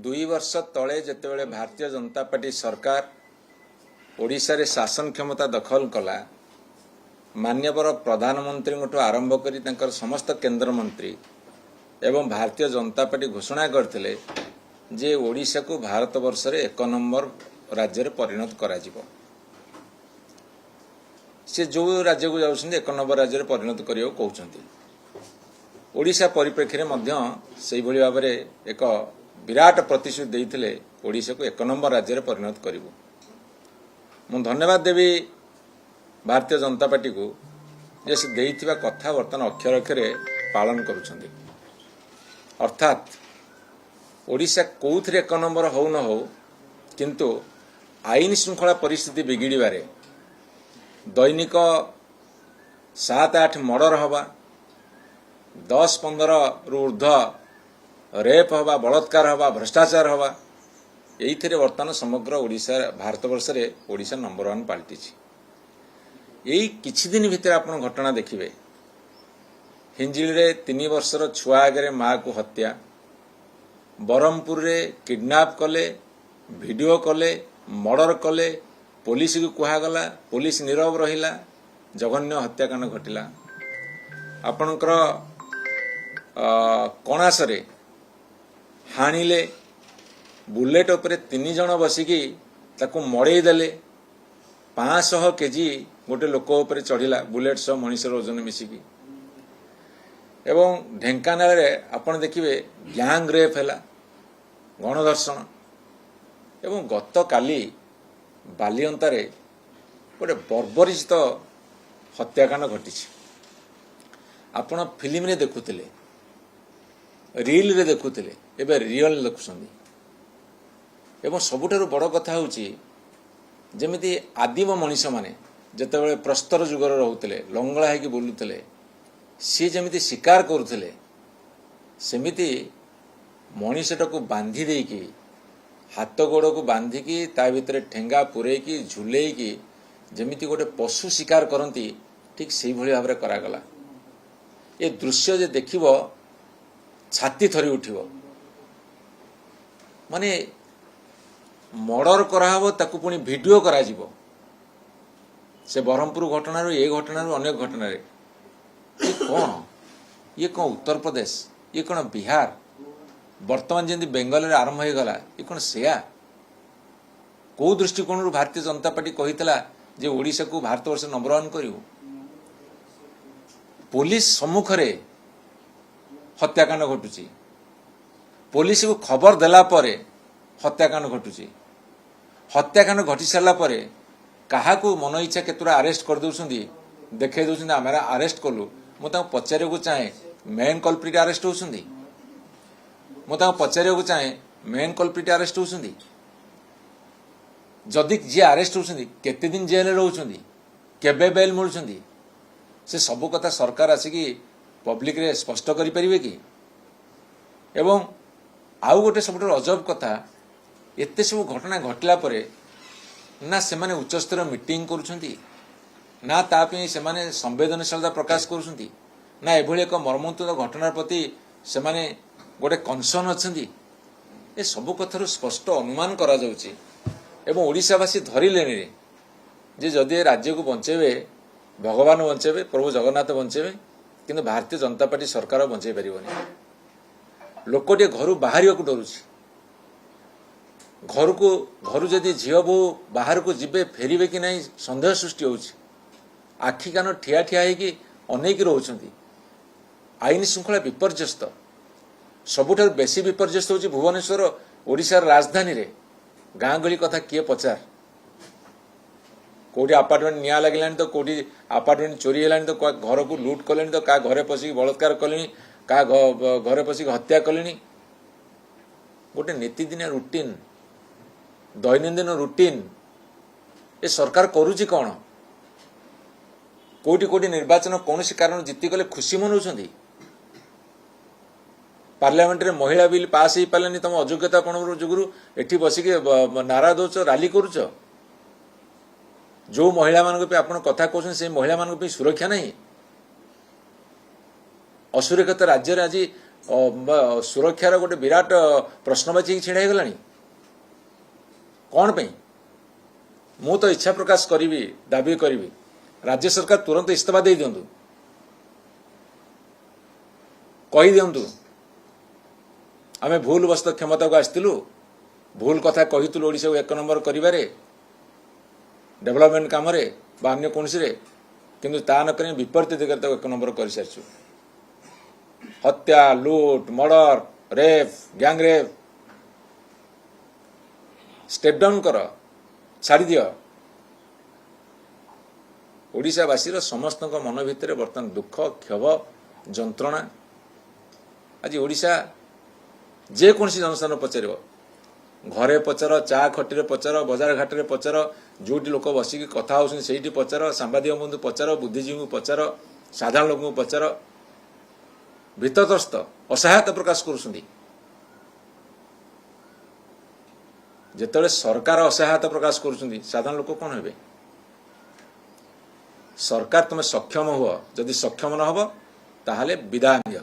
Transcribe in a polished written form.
दुई वर्ष तले जितेबाला भारतीय जनता पार्टी सरकार ओडिशा रे शासन क्षमता दखल कला मान्यवर प्रधानमंत्री आरंभ कर समस्त केंद्र मंत्री एवं भारतीय जनता पार्टी घोषणा करते जे ओडिशा को भारत वर्ष रे 1 नंबर राज्य रे परिणत करा जिवो। से जो राज्य को जाउछन्ते 1 नंबर राज्य रे परिणत करियो कहउछन्ती। ओडिशा परिप्रेक्षी रे मध्य सेही भली भाबरे एक विराट प्रतिश्रुति देइथिले ओडिशा को 1 नंबर राज्य रे परिणत करिवो। मु धन्यवाद देवी भारतीय जनता पार्टी को जे से देइथिबा कथा वर्तमान अक्षर अक्षरे पालन करूछन्ती। अर्थात ओडिशा कोउथरे 1 नंबर हो न हो किंतु आईन श्रृंखला परिस्थिति बिगिड़बारे दैनिक 7-8 मर्डर हवा 10-15 रु ऊर्ध रेप हवा बलात्कार हवा भ्रष्टाचार हवा यही वर्तमान समग्र ओडिशा भारत वर्ष रे ओडिशा नंबर 1 पाल्टी। यही किछि दिन भितर आपण घटना देखिबे हिंजिली रे 3 वर्षर छुआ आगे माँ को हत्या, बरहमपुर रे किडनैप कले वीडियो कले मर्डर कले पुलिस को कुहागला पुलिस नीरव रहिला जघन्य हत्याकांड घटिला। आपणकर कणासरे हाणिले बुलेट उपरे 3 जण बसिकी ताकू मड़े देले 500 केजी गोटे लोक उपरे चढ़िला बुलेट सह मनुष्यर ओजन मिसिकी। एवं ढेंकानाल रे आपण देखिबे गैंग रेप हैला गणधर्षण एवं गत काली बालियंतारे गोटे बर्बरित हत्याकांड घटी। आपण फिल्म रे देखुतिले रील रे देखुतिले एबे रियल देखुछन्ती। एवं सबुठारु बड़ कथा होउची जेमिति आदिम मनीष माने जेतेबेले प्रस्तर जुगर रहुतिले लंगळा हेकी बुलुतिले सी जेमिति शिकार करुथिले सेमिति मनीषटाକୁ बांधी देकी हाथ गोड़ को बांधिकी ता भितर ठेंगा पुरेकी झुलेकी जेमिति गोटे पशु शिकार करती ठीक से भली भाव करागला। ये दृश्य जे देखिबो छाती थरी उठिबो माने मर्डर कराहबो ताकू पुणी वीडियो करा जिवो। से बरहमपुर घटना ये घटना अनेक घटना रे ये कौन उत्तर प्रदेश ये कौन बिहार वर्तमान जमी बेंगल रे आरंभ हो गला ये कौन सेया कौ दृष्टिकोण भारतीय जनता पार्टी कही जे ओडिशा को भारत वर्ष नंबर 1 करू। पुलिस सम्मुख रे हत्याकांड घटुची पुलिस को खबर देला परे हत्याकांड घटुची हत्याकांड घटी सारा परे कहा को मन इच्छा केतुरा अरेस्ट कर दउछंदी देखे दउछंदी आमे अरेस्ट कलु मु पचारे को चाहे मेन कल्प्रिट अरेस्ट होउछंदी मु पचारे को चाहे मेन कल्प्रिट अरेस्ट होउछंदी जदि जे अरेस्ट होउछंदी केते दिन जेल रे रहउछंदी केबे बेल मिलुछंदी से सब कथा सरकार आसिकी पब्लिक रे स्पष्ट करि परिबे कि। एवं आउ गोटे सब अजब कथा एते सब घटना घटला परे ना से माने उच्च स्तर मीटिंग करूछंती ना तापी से माने संवेदनशीलता प्रकाश करूछंती ना एभली एक मर्मन्तुद घटना प्रति से माने गोटे कनसर्न अछंती। ए सब कथार स्पष्ट अनुमान करा जाउची एवं ओडिशावासी धरिलेनी रे जे जदि राज्य को बंचेबे भगवान बंचेबे प्रभु जगन्नाथ बंचेबे किंतु भारतीय जनता पार्टी सरकार बंचेई परिबनी। लोकटे घर बाहर को डरुची घर जदि झील बो बाहर को जीवे फेरबे कि नहीं संदेह सृष्टि होउची। आखि कान ठिया ठिया होगी अनेक रोचंती आईन श्रृंखला विपर्यस्त सबुठार बेसी विपर्यस्त होची भुवनेश्वर ओडिशार राजधानी रे गाँ गली कथा किए पचार कोटी अपार्टमेंट निया लगे तो कोटी अपार्टमेंट चोरी है तो घर को लुट कले तो क्या घरे पशिक बलात्कार कले क्या घरे पशिक हत्या कले गोटे नीतिदिनिया रुटीन दैनंदिन रुटीन ए सरकार करुची कौन कोटी कोटी निर्वाचन कौन कारण जीतीगले खुशी मनाऊँ पार्लियामेंट रे महिला बिल पास हो पारे तुम अयोग्यता कौन जुगुरु एठी बसिके नारा दौच राली करुच जो महिला मान कथा कहते से महिला मान सुरक्षा नहीं असुरक्षित राज्य आज सुरक्षार गोटे विराट प्रश्नवाची छिड़ा होगला कौन पे मु तो इच्छा प्रकाश करी दाबी करी राज्य सरकार तुरंत इस्तीफा दे दिंतु कही दिंतु आमे भूल बस्त क्षमता को आसलु भूल कथा कहीलु ओडिशा को 1 नंबर करिबारे डेवलपमेंट काम रे बा अन्य कौन रे किंतु ता न करी विपरीत दिगरे 1 नंबर कर सारछु हत्या लूट murder rape gang rape step down कर छाड़ी दियो ओडिशावासी समस्त मन भितर बर्तमान दुख क्षोभ जंत्रणा आज ओडिशा जेकोसी जनस्थान पचार घरे पचार चा खटी पचार बजार घाट में पचार जो लोक बसिक कथा होती पचार सांबादिक बंधु पचार बुद्धिजीवी पचार साधारण लोक पचार भीतरस्थ असहायता प्रकाश करुँच जिते सरकार असहायता प्रकाश करुँच साधारण लोक कौन हे सरकार तुम सक्षम हुआ जदि सक्षम न हो ताहले विदाय दियो